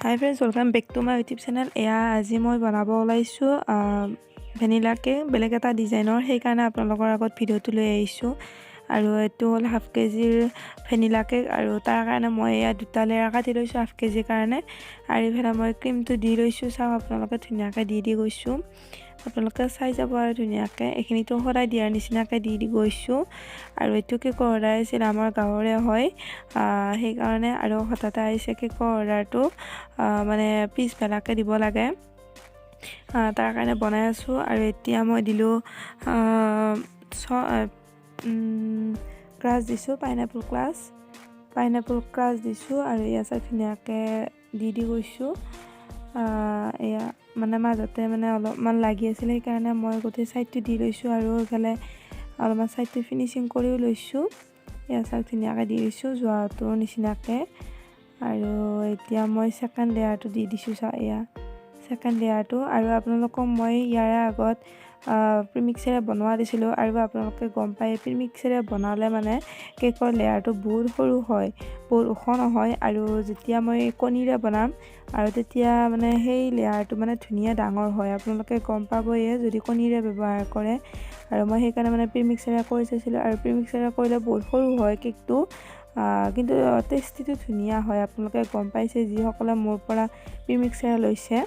High friends, welcome back to my YouTube channel. আজি মই বনাব ওলাইছোঁ ভেনিলা কেক, বেলেগ এটা ডিজাইনৰ। সেইকাৰণে আপোনালোকৰ আগত ভিডিঅ'টো লৈ আহিছোঁ। আৰু এইটো হ'ল হাফ কেজিৰ ভেনিলা কেক, আৰু তাৰ কাৰণে মই দুটা লেয়াৰ কাটি লৈছোঁ হাফ কেজিৰ কাৰণে। আৰু ইফালে মই ক্ৰীমটো দি লৈছোঁ। চাওক আপোনালোকে ধুনীয়াকৈ দি গৈছোঁ। আপোনালোকে চাই যাব আৰু ধুনীয়াকৈ এইখিনিতো সদায় দিয়াৰ নিচিনাকৈ দি গৈছোঁ। আৰু এইটো কেকৰ অৰ্ডাৰ আছিল, আমাৰ গাঁৱৰে হয়, সেইকাৰণে। আৰু হঠাতে আহিছে কেকৰ অৰ্ডাৰটো, মানে পিছবেলাকৈ দিব লাগে, তাৰ কাৰণে বনাই আছোঁ। আৰু এতিয়া মই দিলোঁ ক্ৰাছ দিছোঁ, পাইনাপল ক্ৰাছ দিছোঁ। আৰু ইয়াত ধুনীয়াকৈ দি গৈছোঁ। এয়া মানে মাজতে মানে অলপমান লাগি আছিলে, সেইকাৰণে মই গোটেই ছাইডটো দি লৈছোঁ। আৰু এইফালে অলপমান ছাইডটো ফিনিচিং কৰিও লৈছোঁ। এয়া চাওক ধুনীয়াকৈ দি লৈছোঁ যোৱাটোৰ নিচিনাকৈ। আৰু এতিয়া মই ছেকেণ্ড লেয়াৰটো দি দিছোঁ। চাওক এয়া ছেকেণ্ড লেয়াৰটো। আৰু আপোনালোকক মই ইয়াৰে আগত প্ৰিমিক্সেৰে বনোৱা দিছিলোঁ। আৰু আপোনালোকে গম পায় প্ৰিমিক্সেৰে বনালে মানে কেকৰ লেয়াৰটো বহুত সৰু হয়, বহুত ওখ নহয়। আৰু যেতিয়া মই কণীৰে বনাম আৰু তেতিয়া মানে সেই লেয়াৰটো মানে ধুনীয়া ডাঙৰ হয়, আপোনালোকে গম পাবয়ে যদি কণীৰে ব্যৱহাৰ কৰে। আৰু মই সেইকাৰণে মানে প্ৰিমিক্সেৰে কৰি চাইছিলোঁ, আৰু প্ৰিমিক্সেৰে কৰিলে বহুত সৰু হয় কেকটো, কিন্তু টেষ্টিটো ধুনীয়া হয়। আপোনালোকে গম পাইছে যিসকলে মোৰ পৰা প্ৰিমিক্সেৰে লৈছে।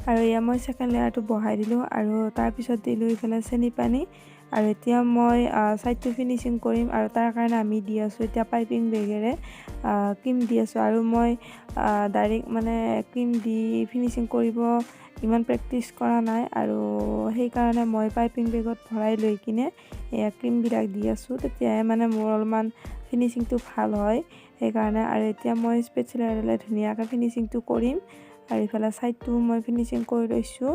আৰু এয়া মই ছেকেণ্ড লেয়াৰটো বহাই দিলোঁ, আৰু তাৰপিছত দিলোঁ ইফালে চেনি পানী। আৰু এতিয়া মই ছাইডটো ফিনিচিং কৰিম, আৰু তাৰ কাৰণে আমি দি আছোঁ এতিয়া পাইপিং বেগেৰে ক্ৰীম দি আছোঁ। আৰু মই ডাইৰেক্ট মানে ক্ৰীম দি ফিনিচিং কৰিব ইমান প্ৰেক্টিচ কৰা নাই, আৰু সেইকাৰণে মই পাইপিং বেগত ভৰাই লৈ কিনে এয়া ক্ৰীমবিলাক দি আছোঁ, তেতিয়াহে মানে মোৰ অলপমান ফিনিচিংটো ভাল হয়, সেইকাৰণে। আৰু এতিয়া মই স্পেচুলাৰেৰে ধুনীয়াকৈ ফিনিচিংটো কৰিম। আৰু ইফালে ছাইডটো মই ফিনিচিং কৰি লৈছোঁ।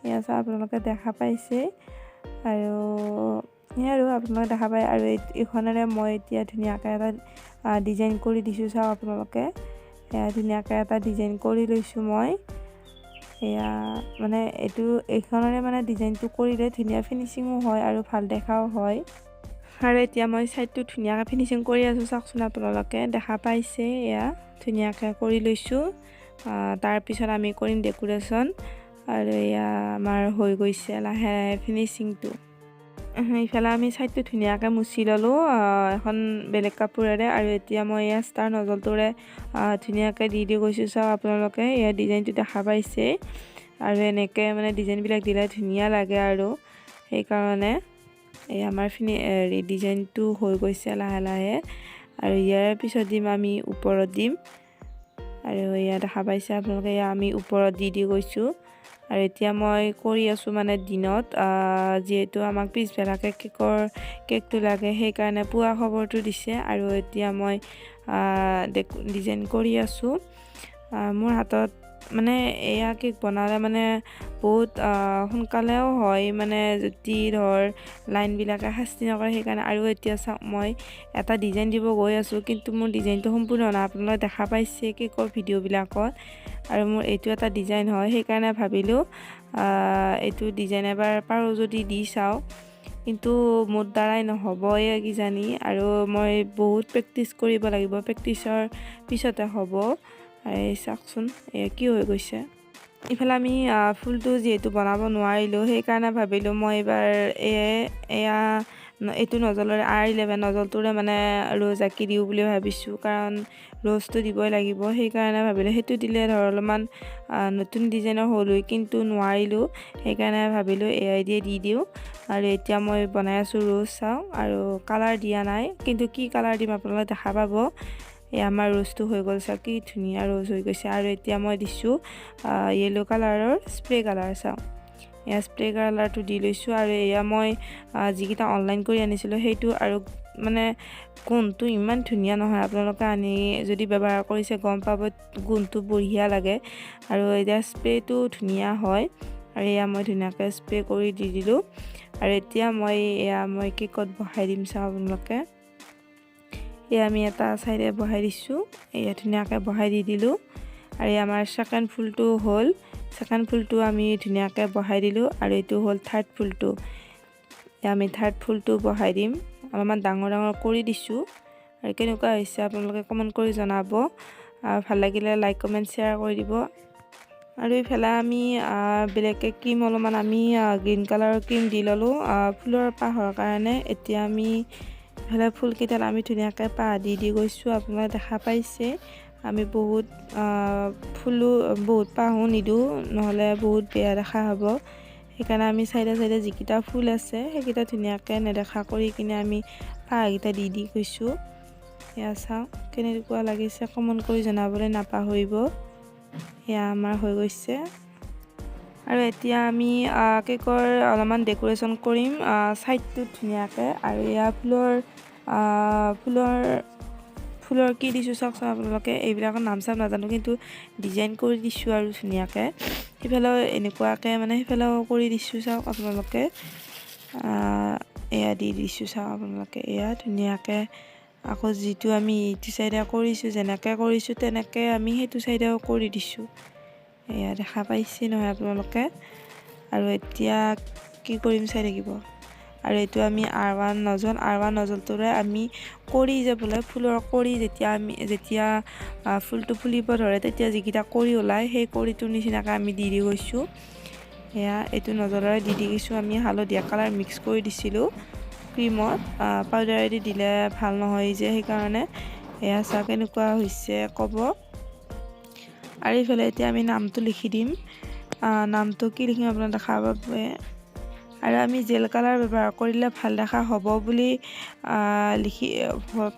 এয়া চাওক আপোনালোকে দেখা পাইছে, আৰু সেয়া আৰু আপোনালোকে দেখা পায়। আৰু এইখনেৰে মই এতিয়া ধুনীয়াকৈ এটা ডিজাইন কৰি দিছোঁ। চাওক আপোনালোকে এয়া ধুনীয়াকৈ এটা ডিজাইন কৰি লৈছোঁ মই। এয়া মানে এইখনেৰে মানে ডিজাইনটো কৰিলে ধুনীয়া ফিনিচিঙো হয় আৰু ভাল দেখাও হয়। আৰু এতিয়া মই ছাইডটো ধুনীয়াকৈ ফিনিচিং কৰি আছোঁ। চাওকচোন আপোনালোকে দেখা পাইছে, এয়া ধুনীয়াকৈ কৰি লৈছোঁ। তাৰপিছত আমি কৰিম ডেকোৰেশ্যন। আৰু এয়া আমাৰ হৈ গৈছে লাহে লাহে ফিনিচিংটো। ইফালে আমি ছাইডটো ধুনীয়াকৈ মুচি ল'লোঁ এখন বেলেগ কাপোৰেৰে। আৰু এতিয়া মই এয়া ষ্টাৰ নজলটোৰে ধুনীয়াকৈ দি গৈছোঁ। চাওক আপোনালোকে এয়া ডিজাইনটো দেখা পাইছে। আৰু এনেকৈ মানে ডিজাইনবিলাক দিলে ধুনীয়া লাগে, আৰু সেইকাৰণে এই আমাৰ ডিজাইনটো হৈ গৈছে লাহে লাহে। আৰু ইয়াৰ পিছত দিম আমি ওপৰত দিম। আৰু এয়া দেখা পাইছে আপোনালোকে, এয়া আমি ওপৰত দি গৈছোঁ। আৰু এতিয়া মই কৰি আছোঁ মানে দিনত, যিহেতু আমাক পিছবেলাকৈ কেকটো লাগে, সেইকাৰণে পুৱা খবৰটো দিছে। আৰু এতিয়া মই ডিজাইন কৰি আছোঁ। মোৰ হাতত মানে এয়া কেক বনালে মানে বহুত সোনকালেও হয়, মানে যদি ধৰ লাইনবিলাকে শাস্তি নকৰে, সেইকাৰণে। আৰু এতিয়া চাওক মই এটা ডিজাইন দিব গৈ আছোঁ, কিন্তু মোৰ ডিজাইনটো সম্পূৰ্ণ হোৱা নাই, আপোনালোকে দেখা পাইছে কেকৰ ভিডিঅ'বিলাকত। আৰু মোৰ এইটো এটা ডিজাইন হয়, সেইকাৰণে ভাবিলোঁ এইটো ডিজাইন এবাৰ পাৰোঁ যদি দি চাওঁ, কিন্তু মোৰ দ্বাৰাই নহ'বই কিজানি। আৰু মই বহুত প্ৰেক্টিচ কৰিব লাগিব, প্ৰেক্টিচৰ পিছতে হ'ব। এই চাওকচোন কি হৈ গৈছে। ইফালে আমি ফুলটো যিহেতু বনাব নোৱাৰিলোঁ, সেইকাৰণে ভাবিলোঁ মই এইবাৰ এয়া এইটো নজলেৰে R11 নজলটোৰে মানে ৰ'জ আঁকি দিওঁ বুলি ভাবিছোঁ, কাৰণ ৰ'জটো দিবই লাগিব। সেইকাৰণে ভাবিলোঁ সেইটো দিলে ধৰ অলপমান নতুন ডিজাইনৰ হ'ল হয়, কিন্তু নোৱাৰিলোঁ, সেইকাৰণে ভাবিলোঁ এয়াই দিয়ে দি দিওঁ। আৰু এতিয়া মই বনাই আছোঁ ৰ'জ। চাওঁ আৰু কালাৰ দিয়া নাই, কিন্তু কি কালাৰ দিম আপোনালোকে দেখা পাব। আমাৰ ৰ'জটো হৈ গ'ল, চাওক কি ধুনীয়া ৰ'জ হৈ গৈছে। আৰু এতিয়া মই দিছোঁ য়েল্ল' কালাৰৰ স্প্ৰে কালাৰ। চাওঁ এয়া স্প্ৰে কালাৰটো দি লৈছোঁ। আৰু এয়া মই যিকেইটা অনলাইন কৰি আনিছিলোঁ সেইটো, আৰু মানে গোন্ধটো ইমান ধুনীয়া নহয়, আপোনালোকে আনি যদি ব্যৱহাৰ কৰিছে গম পাব, গোন্ধটো বঢ়িয়া লাগে। আৰু এতিয়া স্প্ৰেটো ধুনীয়া হয়। আৰু এয়া মই ধুনীয়াকৈ স্প্ৰে কৰি দি দিলোঁ। আৰু এতিয়া মই কেকত বহাই দিম। চাওঁ আপোনালোকে, এয়া আমি এটা চাইডে বহাই দিছোঁ, এয়া ধুনীয়াকৈ বহাই দি দিলোঁ। আৰু আমাৰ ছেকেণ্ড ফুলটো হ'ল, ছেকেণ্ড ফুলটো আমি ধুনীয়াকৈ বহাই দিলোঁ। আৰু এইটো হ'ল থাৰ্ড ফুলটো, আমি থাৰ্ড ফুলটো বহাই দিম। অলপমান ডাঙৰ ডাঙৰ কৰি দিছোঁ। আৰু কেনেকুৱা হৈছে আপোনালোকে কমেণ্ট কৰি জনাব। ভাল লাগিলে লাইক কমেণ্ট শ্বেয়াৰ কৰি দিব। আৰু এইফালে আমি বেলেগকৈ ক্ৰীম অলপমান আমি গ্ৰীণ কালাৰৰ ক্ৰীম দি ল'লোঁ ফুলৰ পাহৰ কাৰণে। এতিয়া আমি এইফালে ফুলকেইডাল আমি ধুনীয়াকৈ পাহ দি গৈছোঁ। আপোনালোকে দেখা পাইছে আমি বহুত পাহো নিদিওঁ, নহ'লে বহুত বেয়া দেখা হ'ব। সেইকাৰণে আমি চাইডে যিকেইটা ফুল আছে সেইকেইটা ধুনীয়াকৈ নেদেখা কৰি কিনে আমি পাহকেইটা দি গৈছোঁ। এয়া চাওক কেনেকুৱা লাগিছে, কমেণ্ট কৰি জনাবলৈ নাপাহৰিব। এয়া আমাৰ হৈ গৈছে। আৰু এতিয়া আমি কেকৰ অলপমান ডেক'ৰেশ্যন কৰিম ছাইডটোত ধুনীয়াকৈ। আৰু এয়া ফুলৰ কি দিছোঁ চাওকচোন আপোনালোকে। এইবিলাকৰ নাম চাম নাজানো, কিন্তু ডিজাইন কৰি দিছোঁ আৰু ধুনীয়াকৈ। সেইফালেও এনেকুৱাকৈ মানে সেইফালেও কৰি দিছোঁ চাওক আপোনালোকে। এয়া দি দিছোঁ চাওক আপোনালোকে, এয়া ধুনীয়াকৈ। আকৌ যিটো আমি এইটো চাইডে কৰিছোঁ, যেনেকৈ কৰিছোঁ তেনেকৈ আমি সেইটো চাইডেও কৰি দিছোঁ। এয়া দেখা পাইছে নহয় আপোনালোকে। আৰু এতিয়া কি কৰিম চাই থাকিব। আৰু এইটো আমি R1 নজলটোৰে আমি কৰি যে বোলে ফুলৰ কৰি যেতিয়া ফুলটো ফুলিব ধৰে তেতিয়া যিকেইটা কৰি ওলায় সেই কৰিটোৰ নিচিনাকৈ আমি দি গৈছোঁ। এয়া এইটো নজলেৰে দি গৈছোঁ। আমি হালধীয়া কালাৰ মিক্স কৰি দিছিলোঁ ক্ৰীমত, পাউডাৰেদি দিলে ভাল নহয় যে, সেইকাৰণে। এয়া চাওক কেনেকুৱা হৈছে ক'ব। আৰু এইফালে এতিয়া আমি নামটো লিখি দিম। নামটো কি লিখিম আপোনাক দেখা পাব। আৰু আমি জেল কালাৰ ব্যৱহাৰ কৰিলে ভাল দেখা হ'ব বুলি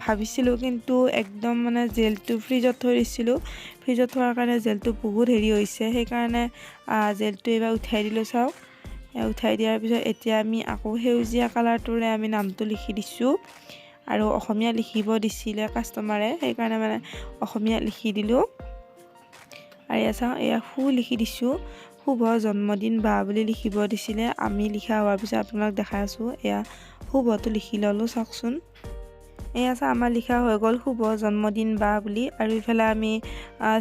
ভাবিছিলোঁ, কিন্তু একদম মানে জেলটো ফ্ৰিজত থৈ দিছিলোঁ। ফ্ৰিজত থোৱাৰ কাৰণে জেলটো বহুত হেৰি হৈছে, সেইকাৰণে জেলটো এইবাৰ উঠাই দিলোঁ চাওক। উঠাই দিয়াৰ পিছত এতিয়া আমি আকৌ সেউজীয়া কালাৰটোৰে আমি নামটো লিখি দিছোঁ। আৰু অসমীয়া লিখিব দিছিলে কাষ্টমাৰে, সেইকাৰণে মানে অসমীয়া লিখি দিলোঁ। আৰু এয়া চাওঁ, এয়া লিখি দিছোঁ। শুভ জন্মদিন বা বুলি লিখিব দিছিলে। আমি লিখা হোৱাৰ পিছত আপোনাক দেখাই আছোঁ। এয়া শুভটো লিখি ল'লোঁ চাওকচোন। এয়া চাওঁ আমাৰ লিখা হৈ গ'ল শুভ জন্মদিন বা বুলি। আৰু ইফালে আমি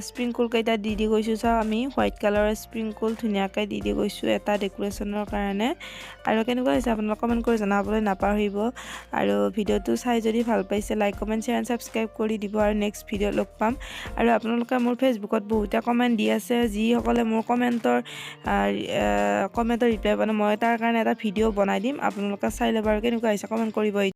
স্প্ৰিংকুল কেইটা দি গৈছোঁ চাওঁ। আমি হোৱাইট কালাৰৰ স্প্ৰিংকুল ধুনীয়াকৈ দি গৈছোঁ এটা ডেক'ৰেশ্যনৰ কাৰণে। আৰু কেনেকুৱা হৈছে আপোনালোকে কমেণ্ট কৰি জনাবলৈ নাপাহৰিব। আৰু ভিডিঅ'টো চাই যদি ভাল পাইছে like comment share and subscribe কৰি দিব। আৰু নেক্সট ভিডিঅ' লগ পাম। আৰু আপোনালোকে মোৰ ফেচবুকত বহুতে কমেণ্ট দি আছে, যিসকলে মোৰ কমেণ্টৰ ৰিপ্লাই পোৱা নাই, মই তাৰ কাৰণে এটা ভিডিঅ' বনাই দিম। আপোনালোকে চাই ল'ব আৰু কেনেকুৱা হৈছে কমেণ্ট কৰিব।